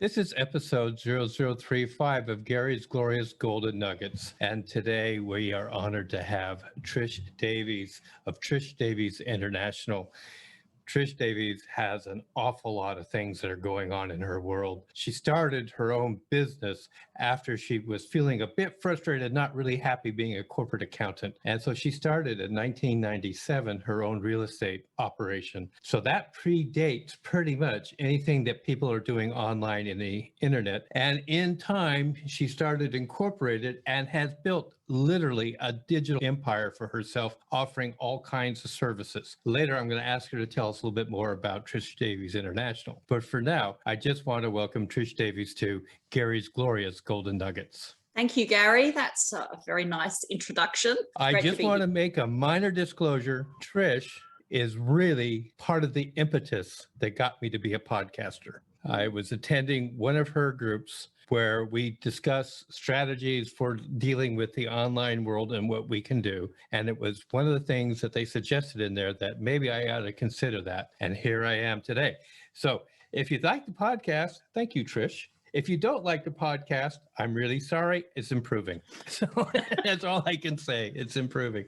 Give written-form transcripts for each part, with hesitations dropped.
This is episode 0035 of Gary's Glorious Golden Nuggets. And today we are honored to have Trish Davies of Trish Davies International. Trish Davies has an awful lot of things that are going on in her world. She started her own business after she was feeling a bit frustrated, not really happy being a corporate accountant. And so she started in 1997 her own real estate operation. So that predates pretty much anything that people are doing online in the internet. And in time, she started Incorporated and has built literally a digital empire for herself, offering all kinds of services. Later, I'm going to ask her to tell us a little bit more about Trish Davies International. But for now, I just want to welcome Trish Davies to Gary's Glorious Golden Nuggets. Thank you, Gary. That's a very nice introduction. I just want to make a minor disclosure. Trish is really part of the impetus that got me to be a podcaster. I was attending one of her groups where we discuss strategies for dealing with the online world and what we can do. And it was one of the things that they suggested in there that maybe I ought to consider that. And here I am today. So if you'd like the podcast, thank you, Trish. If you don't like the podcast, I'm really sorry. It's improving. So that's all I can say. It's improving.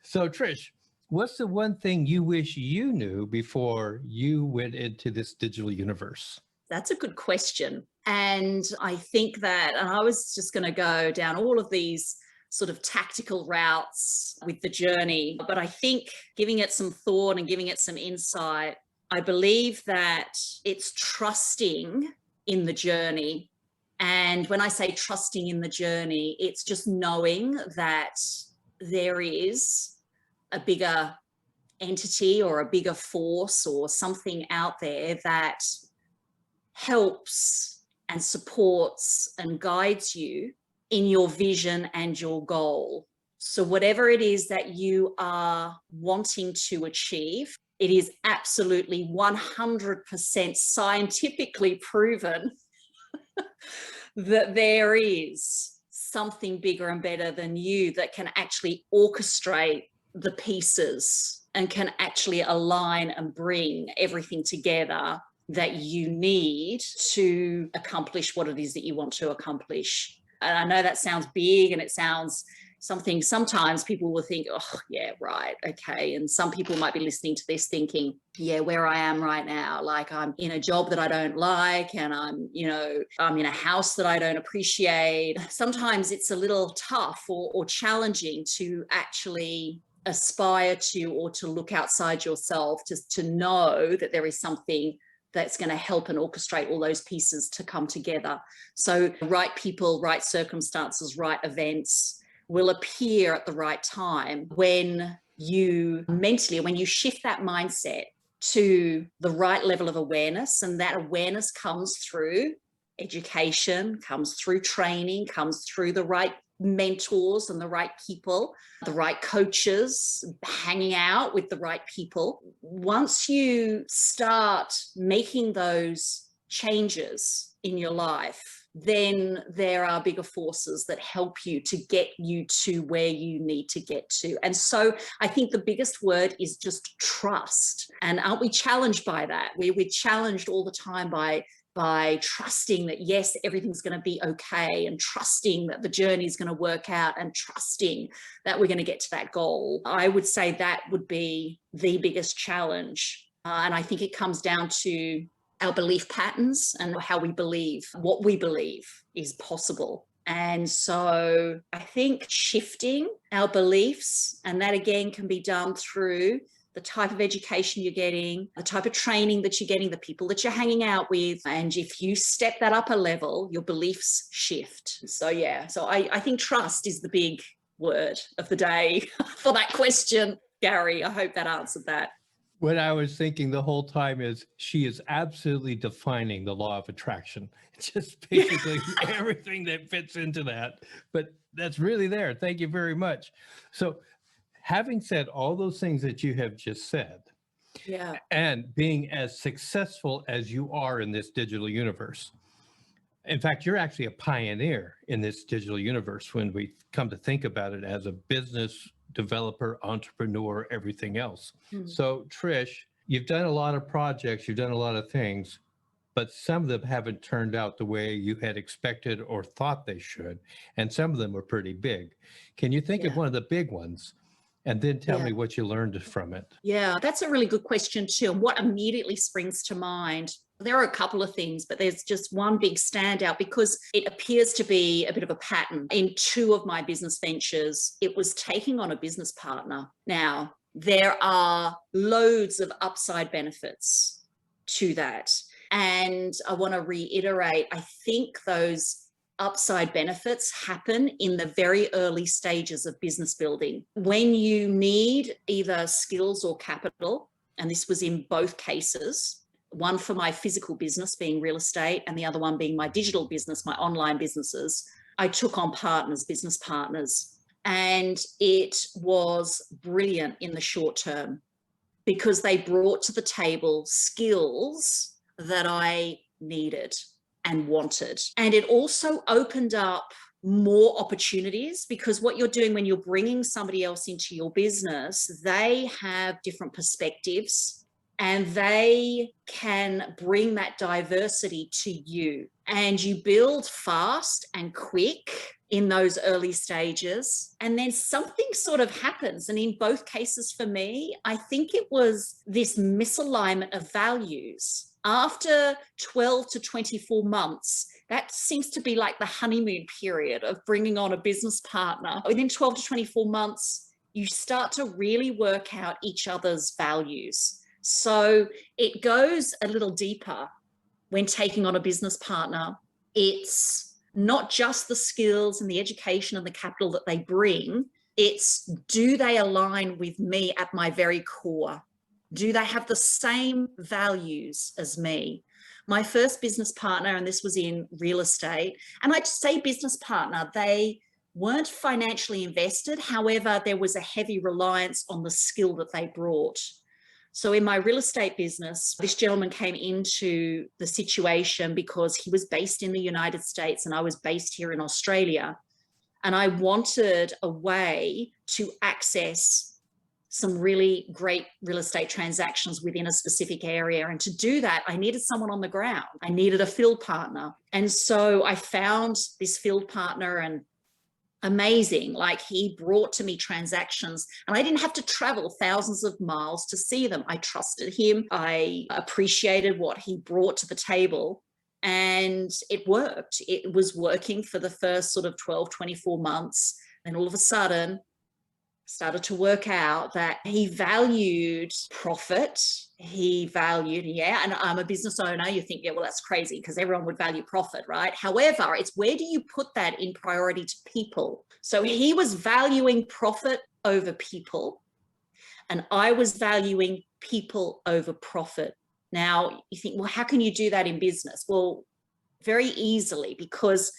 So Trish, what's the one thing you wish you knew before you went into this digital universe? That's a good question. And I think that, and I was just going to go down all of these sort of tactical routes with the journey, but I think giving it some thought and giving it some insight, I believe that it's trusting in the journey. And when I say trusting in the journey, it's just knowing that there is a bigger entity or a bigger force or something out there that helps and supports and guides you in your vision and your goal. So whatever it is that you are wanting to achieve, it is absolutely 100% scientifically proven that there is something bigger and better than you that can actually orchestrate the pieces and can actually align and bring everything together that you need to accomplish what it is that you want to accomplish. And I know that sounds big and it sounds something sometimes people will think, oh yeah, right, okay. And some people might be listening to this thinking, yeah, where I am right now, like I'm in a job that I don't like and I'm in a house that I don't appreciate. Sometimes it's a little tough or challenging to actually aspire to or to look outside yourself, just to know that there is something that's going to help and orchestrate all those pieces to come together. So right people, right circumstances, right events will appear at the right time when you mentally, when you shift that mindset to the right level of awareness. And that awareness comes through education, comes through training, comes through the right mentors and the right people, the right coaches, hanging out with the right people. Once you start making those changes in your life, then there are bigger forces that help you to get you to where you need to get to. And so I think the biggest word is just trust. And aren't we challenged by that? We're challenged all the time by trusting that, yes, everything's going to be okay, and trusting that the journey is going to work out, and trusting that we're going to get to that goal. I would say that would be the biggest challenge. And I think it comes down to our belief patterns and how we believe, what we believe is possible. And so I think shifting our beliefs, and that again can be done through the type of education you're getting, the type of training that you're getting, the people that you're hanging out with. And if you step that up a level, your beliefs shift. So yeah, so I think trust is the big word of the day for that question, Gary. I hope that answered that. What I was thinking the whole time is she is absolutely defining the law of attraction. It's just basically everything that fits into that. But that's really there. Thank you very much. So having said all those things that you have just said, yeah, and being as successful as you are in this digital universe, in fact, you're actually a pioneer in this digital universe when we come to think about it as a business developer, entrepreneur, everything else. So Trish, you've done a lot of projects, you've done a lot of things, but some of them haven't turned out the way you had expected or thought they should. And some of them were pretty big. Can you think of Yeah. one of the big ones and then tell Yeah. me what you learned from it? Yeah, that's a really good question too. And what immediately springs to mind, there are a couple of things, but there's just one big standout because it appears to be a bit of a pattern. In two of my business ventures, it was taking on a business partner. Now, there are loads of upside benefits to that. And I want to reiterate, I think those upside benefits happen in the very early stages of business building when you need either skills or capital. And this was in both cases, one for my physical business being real estate and the other one being my digital business, my online businesses. I took on partners, business partners, and it was brilliant in the short term because they brought to the table skills that I needed and wanted. And it also opened up more opportunities because what you're doing when you're bringing somebody else into your business, they have different perspectives and they can bring that diversity to you. And you build fast and quick in those early stages. And then something sort of happens. And in both cases for me, I think it was this misalignment of values. After 12 to 24 months, that seems to be like the honeymoon period of bringing on a business partner. Within 12 to 24 months, you start to really work out each other's values. So it goes a little deeper when taking on a business partner. It's not just the skills and the education and the capital that they bring. It's, do they align with me at my very core? Do they have the same values as me? My first business partner, and this was in real estate, and I'd say business partner, they weren't financially invested. However, there was a heavy reliance on the skill that they brought. So in my real estate business, this gentleman came into the situation because he was based in the United States and I was based here in Australia. And I wanted a way to access some really great real estate transactions within a specific area. And to do that, I needed someone on the ground. I needed a field partner. And so I found this field partner, and amazing, like he brought to me transactions and I didn't have to travel thousands of miles to see them. I trusted him. I appreciated what he brought to the table. And it worked. It was working for the first sort of 12, 24 months. And all of a sudden, started to work out that he valued profit. He valued, and I'm a business owner. You think, yeah, well, that's crazy because everyone would value profit, right? However, it's where do you put that in priority to people? So he was valuing profit over people, and I was valuing people over profit. Now, you think, well, how can you do that in business? Well, very easily, because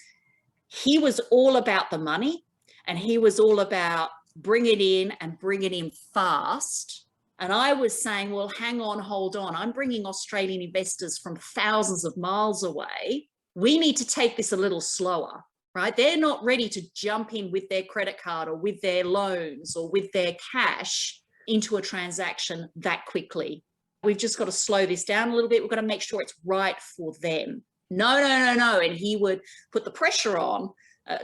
he was all about the money and he was all about bring it in and bring it in fast. And I was saying, well, hang on, hold on. I'm bringing Australian investors from thousands of miles away. We need to take this a little slower, right? They're not ready to jump in with their credit card or with their loans or with their cash into a transaction that quickly. We've just got to slow this down a little bit. We've got to make sure it's right for them. No. And he would put the pressure on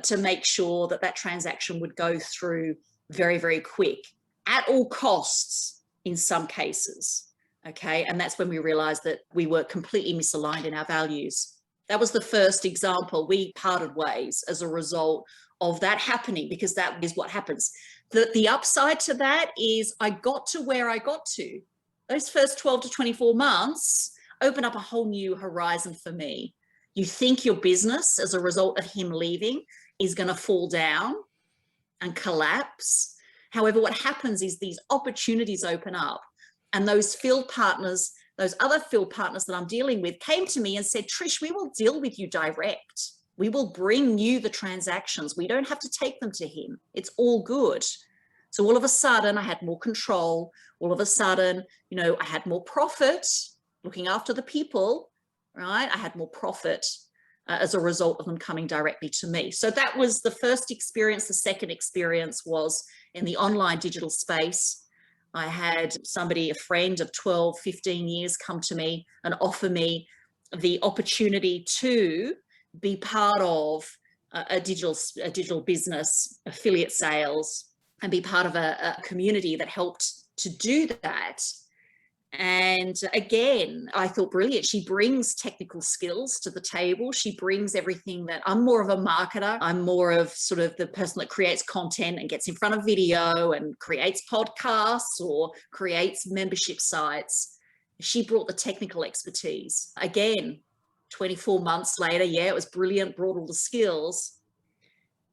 to make sure that that transaction would go through very, very quick at all costs in some cases. Okay. And that's when we realized that we were completely misaligned in our values. That was the first example. We parted ways as a result of that happening, because that is what happens. The upside to that is I got to where I got to. Those first 12 to 24 months open up a whole new horizon for me. You think your business, as a result of him leaving, is going to fall down and collapse. However, what happens is these opportunities open up, and those field partners, those other field partners that I'm dealing with, came to me and said, Trish, we will deal with you direct. We will bring you the transactions. We don't have to take them to him. It's all good. So all of a sudden I had more control. All of a sudden, I had more profit looking after the people, right? I had more profit as a result of them coming directly to me. So that was the first experience. The second experience was in the online digital space. I had somebody, a friend of 12, 15 years, come to me and offer me the opportunity to be part of a digital business, affiliate sales, and be part of a community that helped to do that. And again, I thought brilliant. She brings technical skills to the table. She brings everything that I'm more of a marketer. I'm more of sort of the person that creates content and gets in front of video and creates podcasts or creates membership sites. She brought the technical expertise. Again, 24 months later, yeah, it was brilliant, brought all the skills.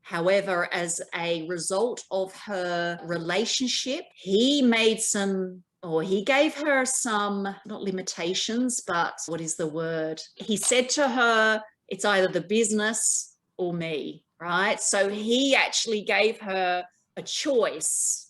However, as a result of her relationship, he gave her some, not limitations, but what is the word? He said to her, it's either the business or me, right? So he actually gave her a choice.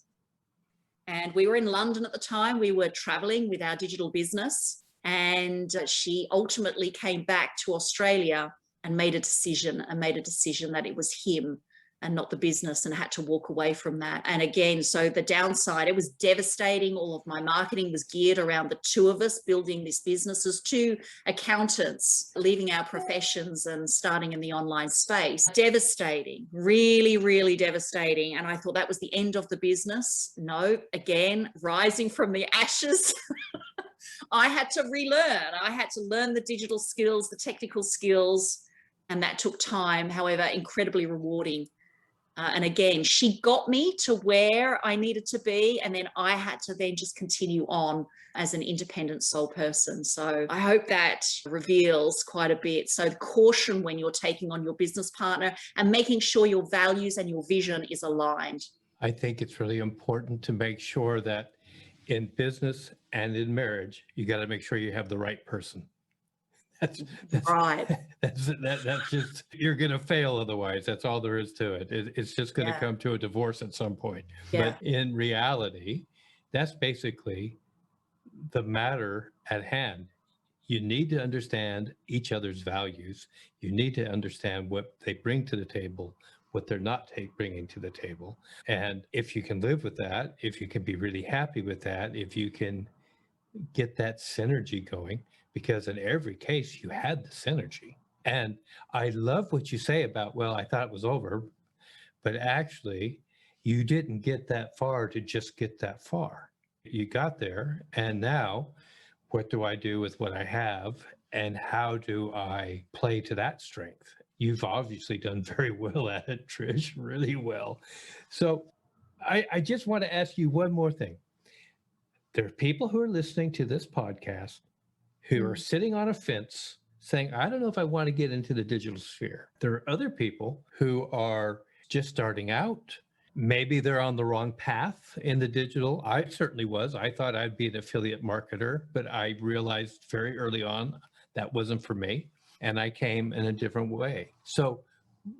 And we were in London at the time. We were traveling with our digital business. And she ultimately came back to Australia and made a decision that it was him and not the business, and had to walk away from that. And again, so the downside, it was devastating. All of my marketing was geared around the two of us building this business as two accountants, leaving our professions and starting in the online space. Devastating, really, really devastating. And I thought that was the end of the business. No, again, rising from the ashes. I had to relearn. I had to learn the digital skills, the technical skills, and that took time, however, incredibly rewarding. And again, she got me to where I needed to be, and then I had to then just continue on as an independent sole person. So I hope that reveals quite a bit. So caution when you're taking on your business partner and making sure your values and your vision is aligned. I think it's really important to make sure that in business and in marriage, you got to make sure you have the right person. That's right. That's just, you're going to fail otherwise. That's all there is to it. It's just going to come to a divorce at some point. Yeah. But in reality, that's basically the matter at hand. You need to understand each other's values. You need to understand what they bring to the table, what they're not bringing to the table. And if you can live with that, if you can be really happy with that, if you can get that synergy going, because in every case you had the synergy. And I love what you say about, well, I thought it was over, but actually you didn't get that far to just get that far. You got there, and now what do I do with what I have, and how do I play to that strength? You've obviously done very well at it, Trish, really well. So I just want to ask you one more thing. There are people who are listening to this podcast who are sitting on a fence saying, I don't know if I want to get into the digital sphere. There are other people who are just starting out. Maybe they're on the wrong path in the digital. I certainly was. I thought I'd be an affiliate marketer, but I realized very early on that wasn't for me. And I came in a different way. So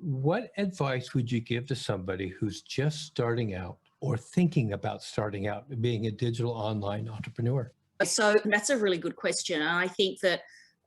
what advice would you give to somebody who's just starting out or thinking about starting out, being a digital online entrepreneur? So that's a really good question. And I think that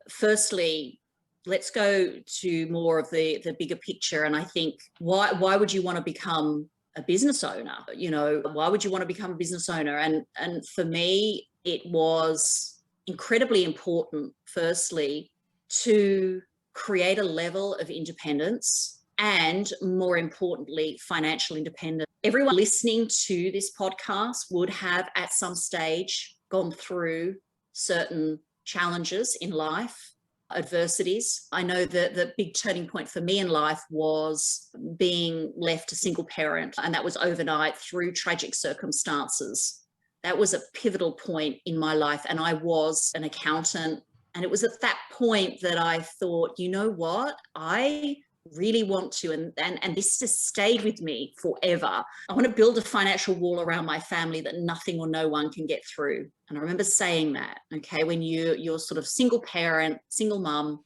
firstly, let's go to more of the bigger picture. And I think why would you want to become a business owner? You know, why would you want to become a business owner? And for me, it was incredibly important, firstly, to create a level of independence and, more importantly, financial independence. Everyone listening to this podcast would have at some stage gone through certain challenges in life, adversities. I know that the big turning point for me in life was being left a single parent, and that was overnight through tragic circumstances. That was a pivotal point in my life, and I was an accountant. And it was at that point that I thought, you know what, I really want to, and this just stayed with me forever. I want to build a financial wall around my family that nothing or no one can get through. And I remember saying that, okay, when you're sort of single parent, single mum,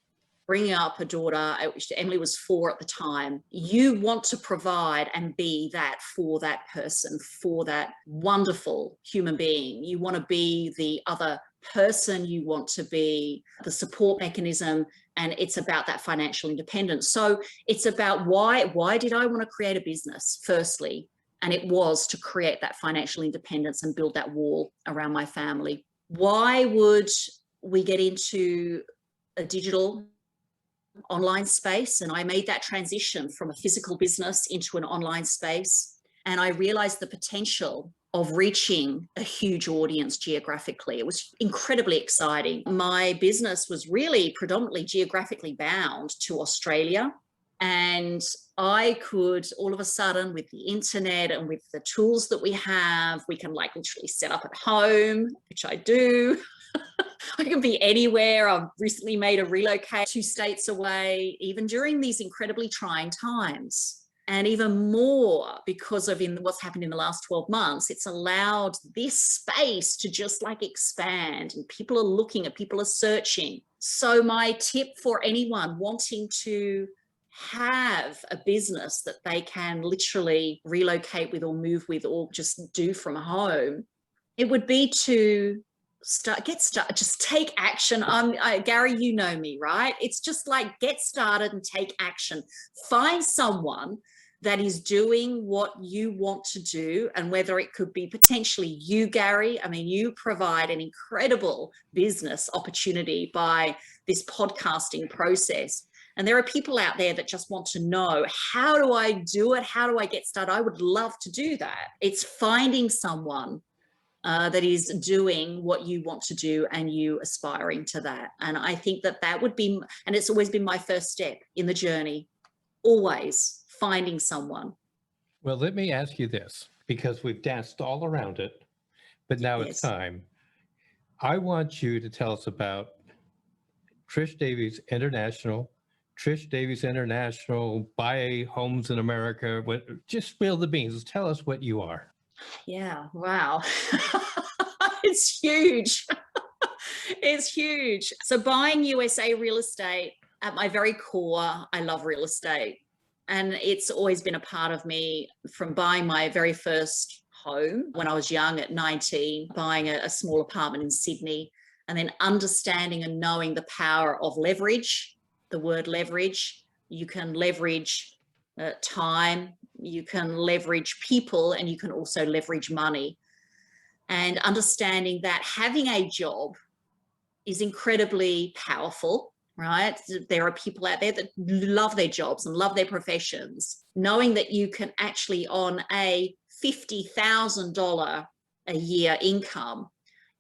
bringing up a daughter, Emily was 4 at the time, you want to provide and be that for that person, for that wonderful human being. You want to be the other person, you want to be the support mechanism, and it's about that financial independence. So it's about why did I want to create a business, firstly? And it was to create that financial independence and build that wall around my family. Why would we get into a digital online space, and I made that transition from a physical business into an online space. And I realized the potential of reaching a huge audience geographically. It was incredibly exciting. My business was really predominantly geographically bound to Australia. And I could all of a sudden, with the internet and with the tools that we have, we can like literally set up at home, which I do. I can be anywhere. I've recently made a relocate 2 states away, even during these incredibly trying times. And even more because of what's happened in the last 12 months, it's allowed this space to just like expand, and people are looking and people are searching. So my tip for anyone wanting to have a business that they can literally relocate with or move with or just do from home, it would be to get started, just take action. Gary, you know me, right? It's just like get started and take action. Find someone that is doing what you want to do, and whether it could be potentially you, Gary. I mean, you provide an incredible business opportunity by this podcasting process. And there are people out there that just want to know, how do I do it? How do I get started? I would love to do that. It's finding someone that is doing what you want to do and you aspiring to that. And I think that would be, and it's always been my first step in the journey, always finding someone. Well, let me ask you this, because we've danced all around it, but now it's time. I want you to tell us about Trish Davies International, buy homes in America. Just spill the beans. Tell us what you are. Yeah, wow. It's huge. It's huge. So buying USA real estate, at my very core, I love real estate. And it's always been a part of me, from buying my very first home when I was young at 19, buying a small apartment in Sydney, and then understanding and knowing the power of leverage. The word leverage, you can leverage time, you can leverage people, and you can also leverage money. And understanding that having a job is incredibly powerful, right? There are people out there that love their jobs and love their professions. Knowing that you can actually, on a $50,000 a year income,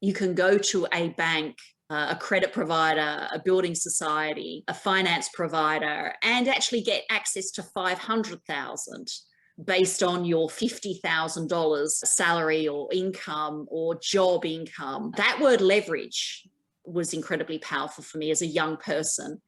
you can go to a bank, a credit provider, a building society, a finance provider, and actually get access to $500,000 based on your $50,000 salary or income or job income. That word leverage was incredibly powerful for me as a young person.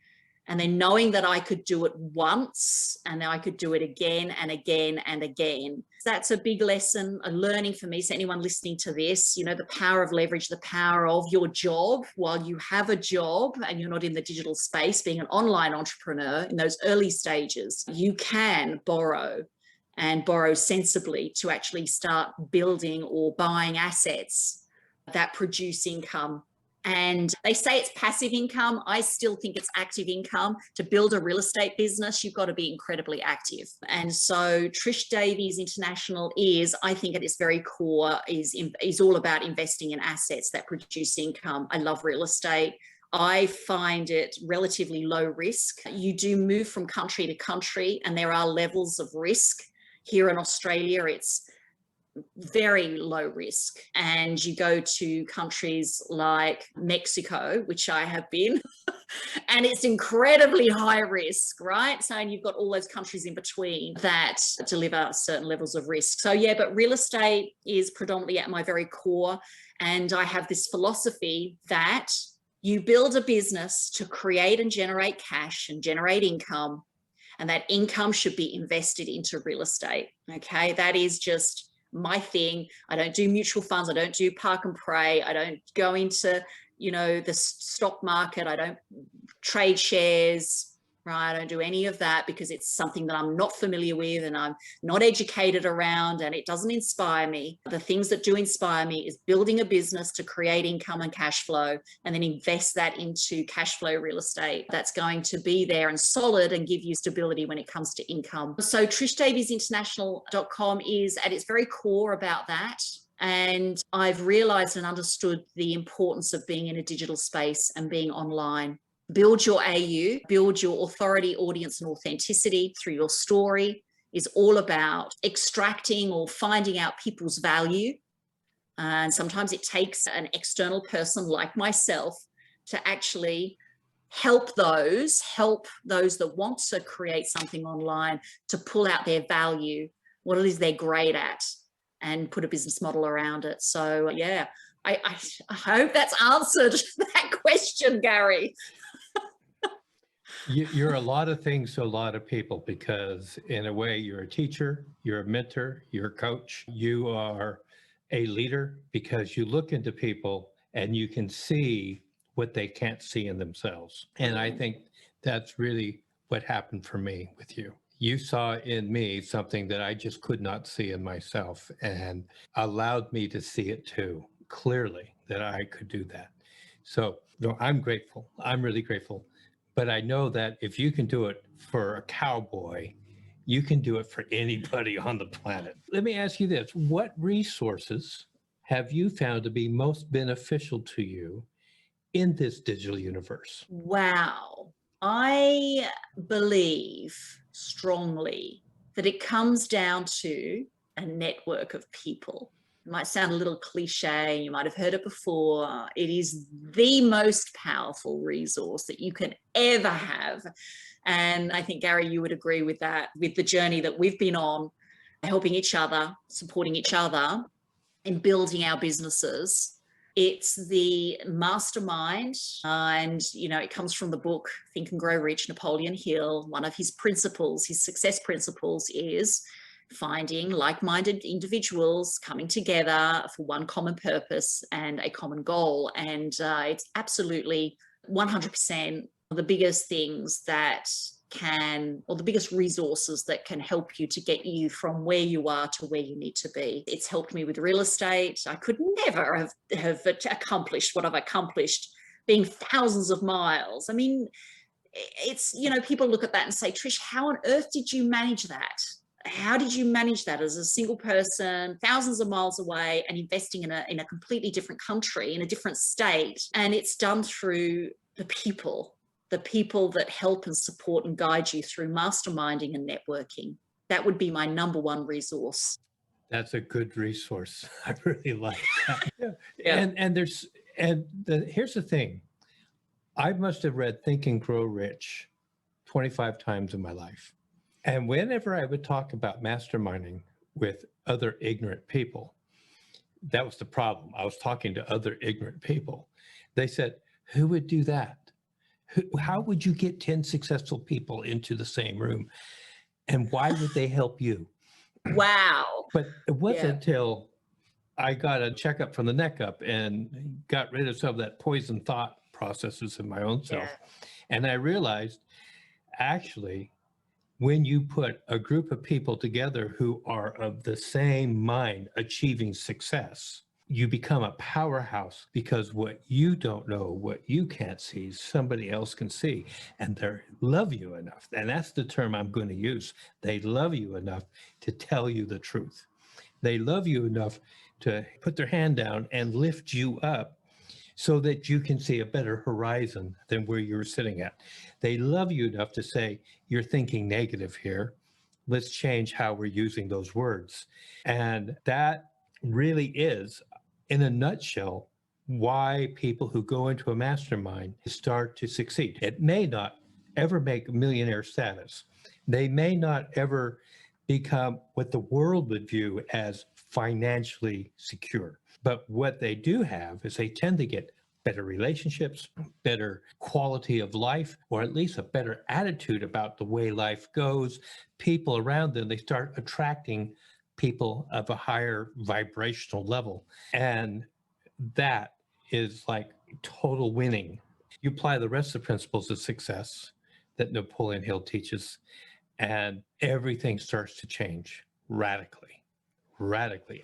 And then knowing that I could do it once and then I could do it again and again and again. That's a big lesson, a learning for me. So anyone listening to this, you know, the power of leverage, the power of your job while you have a job and you're not in the digital space, being an online entrepreneur in those early stages, you can borrow and borrow sensibly to actually start building or buying assets that produce income. And they say it's passive income. I still think it's active income. To build a real estate business, you've got to be incredibly active. And so Trish Davies International is, I think at its very core, is all about investing in assets that produce income. I love real estate. I find it relatively low risk. You do move from country to country, and there are levels of risk. Here in Australia, it's very low risk. And you go to countries like Mexico, which I have been, and it's incredibly high risk, right? So, and you've got all those countries in between that deliver certain levels of risk. So yeah, but real estate is predominantly at my very core. And I have this philosophy that you build a business to create and generate cash and generate income. And that income should be invested into real estate. Okay, that is just my thing. I don't do mutual funds. I don't do park and pray. I don't go into, you know, the stock market. I don't trade shares, right? I don't do any of that because it's something that I'm not familiar with and I'm not educated around, and it doesn't inspire me. The things that do inspire me is building a business to create income and cash flow, and then invest that into cash flow real estate that's going to be there and solid and give you stability when it comes to income. So TrishDaviesInternational.com is at its very core about that. And I've realized and understood the importance of being in a digital space and being online. Build your AU, build your authority, audience, and authenticity through your story is all about extracting or finding out people's value. And sometimes it takes an external person like myself to actually help those that want to create something online to pull out their value, what it is they're great at, and put a business model around it. So yeah, I hope that's answered that question, Gary. You're a lot of things to a lot of people, because in a way you're a teacher, you're a mentor, you're a coach, you are a leader, because you look into people and you can see what they can't see in themselves. And I think that's really what happened for me with you. You saw in me something that I just could not see in myself, and allowed me to see it too clearly, that I could do that. So no, I'm grateful. I'm really grateful. But I know that if you can do it for a cowboy, you can do it for anybody on the planet. Let me ask you this. What resources have you found to be most beneficial to you in this digital universe? Wow. I believe strongly that it comes down to a network of people. It might sound a little cliche, you might have heard it before. It is the most powerful resource that you can ever have. And I think, Gary, you would agree with that, with the journey that we've been on, helping each other, supporting each other, and building our businesses. It's the mastermind, and it comes from the book Think and Grow Rich, Napoleon Hill. One of his principles, his success principles, is finding like-minded individuals coming together for one common purpose and a common goal. And it's absolutely 100% the biggest things that or the biggest resources that can help you to get you from where you are to where you need to be. It's helped me with real estate. I could never have accomplished what I've accomplished, being thousands of miles. I mean, it's, people look at that and say, Trish, how on earth did you manage that? How did you manage that as a single person, thousands of miles away, and investing in a completely different country, in a different state? And it's done through the people that help and support and guide you through masterminding and networking. That would be my number one resource. That's a good resource. I really like that. Yeah. Here's the thing. I must have read Think and Grow Rich 25 times in my life. And whenever I would talk about masterminding with other ignorant people, that was the problem. I was talking to other ignorant people. They said, who would do that? How would you get 10 successful people into the same room? And why would they help you? Wow. But it wasn't until I got a checkup from the neck up and got rid of some of that poison thought processes in my own self. Yeah. And I realized, actually, when you put a group of people together who are of the same mind achieving success, you become a powerhouse, because what you don't know, what you can't see, somebody else can see, and they love you enough. And that's the term I'm going to use. They love you enough to tell you the truth. They love you enough to put their hand down and lift you up so that you can see a better horizon than where you're sitting at. They love you enough to say, you're thinking negative here. Let's change how we're using those words. And that really is, in a nutshell, why people who go into a mastermind start to succeed. It may not ever make millionaire status. They may not ever become what the world would view as financially secure. But what they do have is they tend to get better relationships, better quality of life, or at least a better attitude about the way life goes. People around them, they start attracting people of a higher vibrational level. And that is like total winning. You apply the rest of the principles of success that Napoleon Hill teaches, and everything starts to change radically,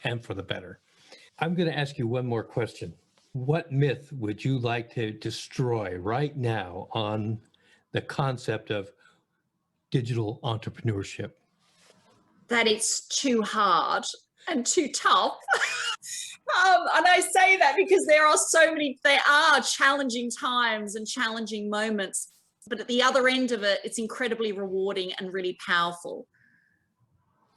and for the better. I'm going to ask you one more question. What myth would you like to destroy right now on the concept of digital entrepreneurship? That it's too hard and too tough. And I say that because there are challenging times and challenging moments, but at the other end of it, it's incredibly rewarding and really powerful.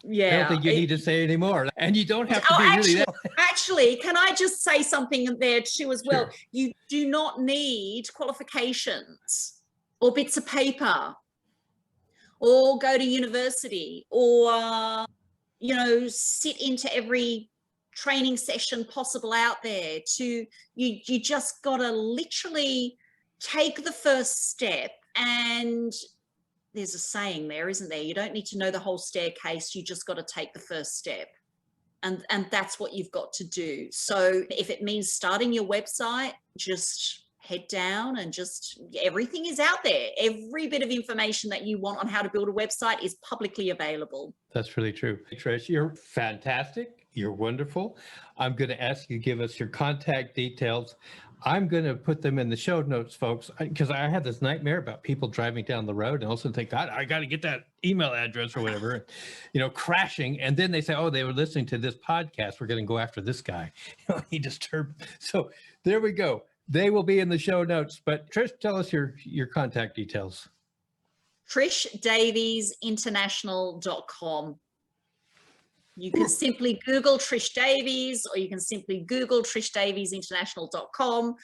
Yeah. I don't think you need to say anymore. And you don't have to be really that. Actually, can I just say something there too as well? Sure. You do not need qualifications or bits of paper or go to university or, sit into every training session possible out there. You just got to literally take the first step. And there's a saying there, isn't there? You don't need to know the whole staircase. You just got to take the first step. And that's what you've got to do. So if it means starting your website, just head down and everything is out there. Every bit of information that you want on how to build a website is publicly available. That's really true. Trish, you're fantastic. You're wonderful. I'm going to ask you to give us your contact details. I'm going to put them in the show notes, folks, because I had this nightmare about people driving down the road and also think, God, I got to get that email address or whatever, crashing. And then they say, oh, they were listening to this podcast. We're going to go after this guy. He disturbed. So there we go. They will be in the show notes. But Trish, tell us your contact details. TrishDaviesInternational.com. You can simply Google Trish Davies, or you can simply Google TrishDaviesInternational.com,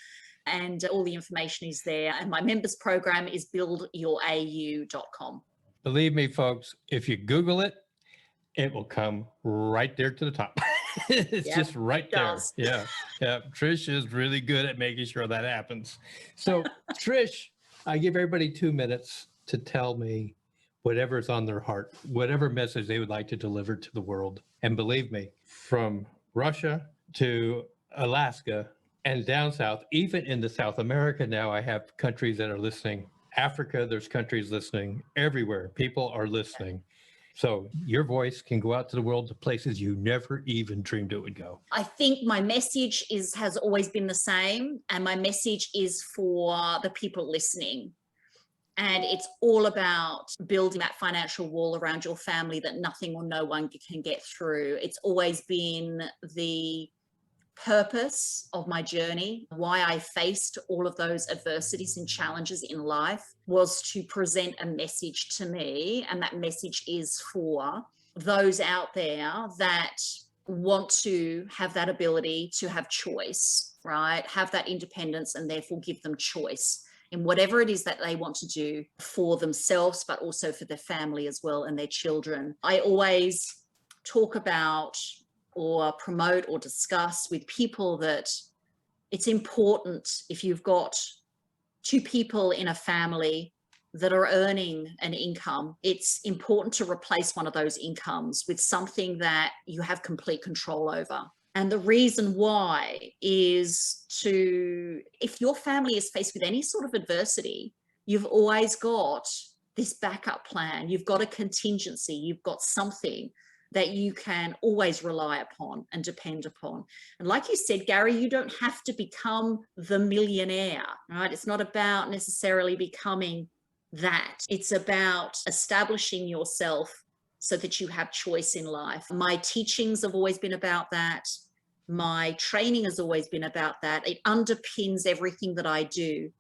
and all the information is there. And my members program is buildyourau.com. Believe me, folks, if you Google it, it will come right there to the top. It's just right there. Yeah. Trish is really good at making sure that happens. So Trish, I give everybody 2 minutes to tell me whatever's on their heart, whatever message they would like to deliver to the world. And believe me, from Russia to Alaska and down south, even into South America now, I have countries that are listening. Africa, there's countries listening. Everywhere, people are listening. So your voice can go out to the world to places you never even dreamed it would go. I think my message has always been the same, and my message is for the people listening. And it's all about building that financial wall around your family that nothing or no one can get through. It's always been the purpose of my journey. Why I faced all of those adversities and challenges in life was to present a message to me. And that message is for those out there that want to have that ability to have choice, right? Have that independence, and therefore give them choice in whatever it is that they want to do for themselves, but also for their family as well and their children. I always talk about or promote or discuss with people that it's important, if you've got 2 people in a family that are earning an income, it's important to replace one of those incomes with something that you have complete control over. And the reason why is if your family is faced with any sort of adversity, you've always got this backup plan. You've got a contingency. You've got something that you can always rely upon and depend upon. And like you said, Gary, you don't have to become the millionaire, right? It's not about necessarily becoming that. It's about establishing yourself so that you have choice in life. My teachings have always been about that. My training has always been about that. It underpins everything that I do.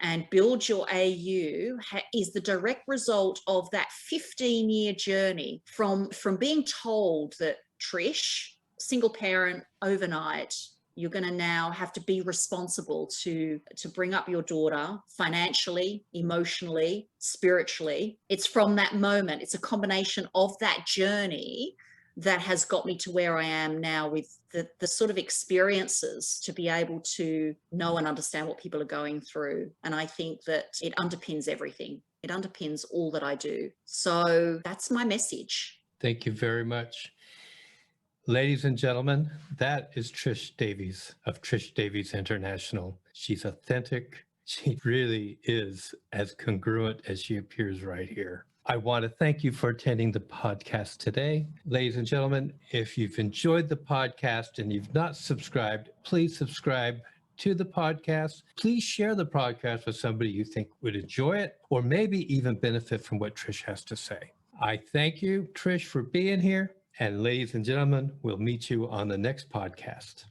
And Build Your AU is the direct result of that 15-year journey from being told that, Trish, single parent, overnight, you're going to now have to be responsible to bring up your daughter financially, emotionally, spiritually. It's from that moment. It's a combination of that journey that has got me to where I am now, with the sort of experiences to be able to know and understand what people are going through. And I think that it underpins everything. It underpins all that I do. So that's my message. Thank you very much. Ladies and gentlemen, that is Trish Davies of Trish Davies International. She's authentic. She really is as congruent as she appears right here. I want to thank you for attending the podcast today. Ladies and gentlemen, if you've enjoyed the podcast and you've not subscribed, please subscribe to the podcast. Please share the podcast with somebody you think would enjoy it, or maybe even benefit from what Trish has to say. I thank you, Trish, for being here. And ladies and gentlemen, we'll meet you on the next podcast.